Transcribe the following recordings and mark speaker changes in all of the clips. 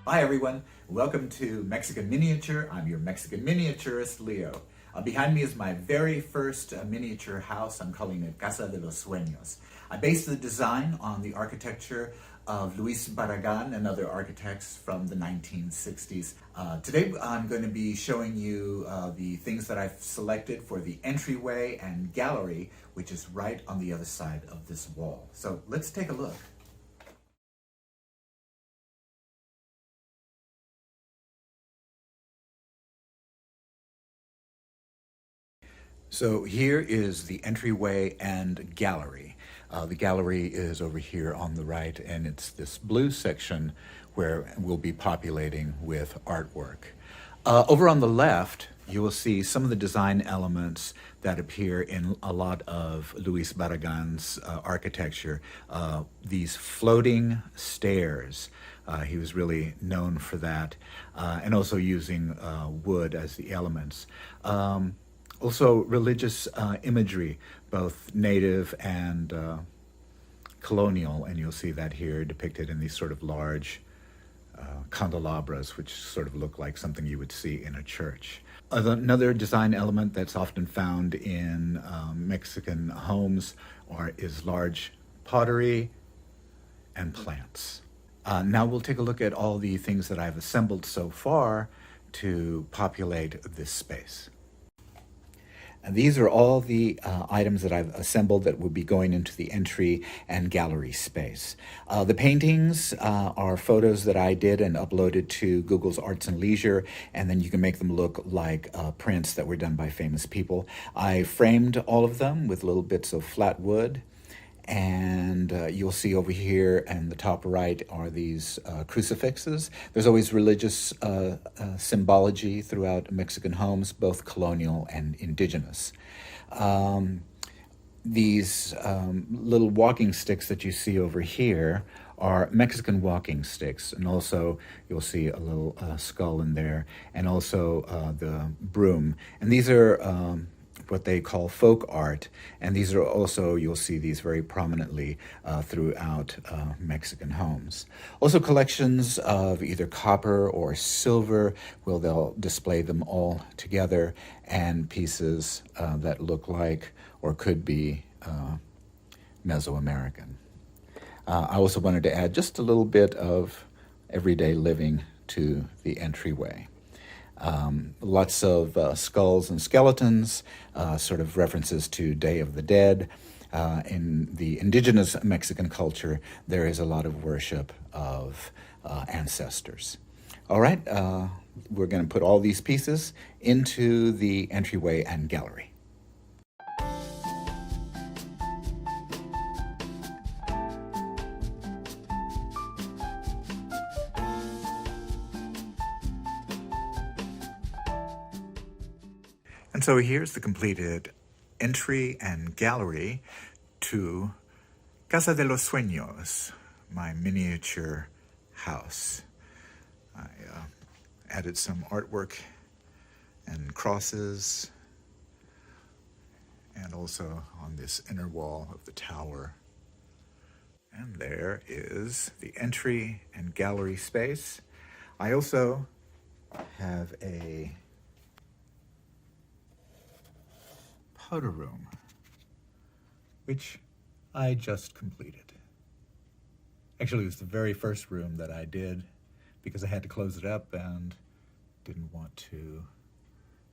Speaker 1: Hi everyone, welcome to Mexican Miniature. I'm your Mexican miniaturist, Leo. Behind me is my very first miniature house. I'm calling it Casa de los Sueños. I based the design on the architecture of Luis Barragan and other architects from the 1960s. Today I'm going to be showing you the things that I've selected for the entryway and gallery, which is right on the other side of this wall. So let's take a look. So here is the entryway and gallery. The gallery is over here on the right, and it's this blue section where we'll be populating with artwork. Over on the left, you will see some of the design elements that appear in a lot of Luis Barragan's architecture. These floating stairs. He was really known for that, and also using wood as the elements. Also religious imagery, both native and colonial, and you'll see that here depicted in these sort of large candelabras, which sort of look like something you would see in a church. Another design element that's often found in Mexican homes is large pottery and plants. Now we'll take a look at all the things that I've assembled so far to populate this space. And these are all the items that I've assembled that will be going into the entry and gallery space. The paintings are photos that I did and uploaded to Google's Arts and Leisure, and then you can make them look like prints that were done by famous people. I framed all of them with little bits of flat wood, and you'll see over here in the top right are these crucifixes. There's always religious symbology throughout Mexican homes, both colonial and indigenous. These little walking sticks that you see over here are Mexican walking sticks, and also you'll see a little skull in there, and also the broom. And these are what they call folk art, and these are also, you'll see these very prominently throughout Mexican homes. Also collections of either copper or silver, where they'll display them all together, and pieces that look like or could be Mesoamerican. I also wanted to add just a little bit of everyday living to the entryway. Lots of skulls and skeletons, sort of references to Day of the Dead. In the indigenous Mexican culture, there is a lot of worship of ancestors. All right, we're going to put all these pieces into the entryway and gallery. And so here's the completed entry and gallery to Casa de los Sueños, my miniature house. I added some artwork and crosses, and also on this inner wall of the tower. And there is the entry and gallery space. I also have a powder room, which I just completed. Actually, it was the very first room that I did because I had to close it up and didn't want to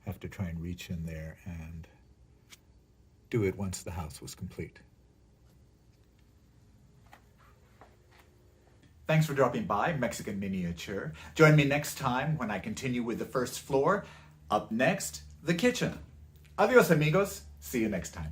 Speaker 1: have to try and reach in there and do it once the house was complete. Thanks for dropping by, Mexican Miniature. Join me next time when I continue with the first floor. Up next, the kitchen. Adios, amigos. See you next time.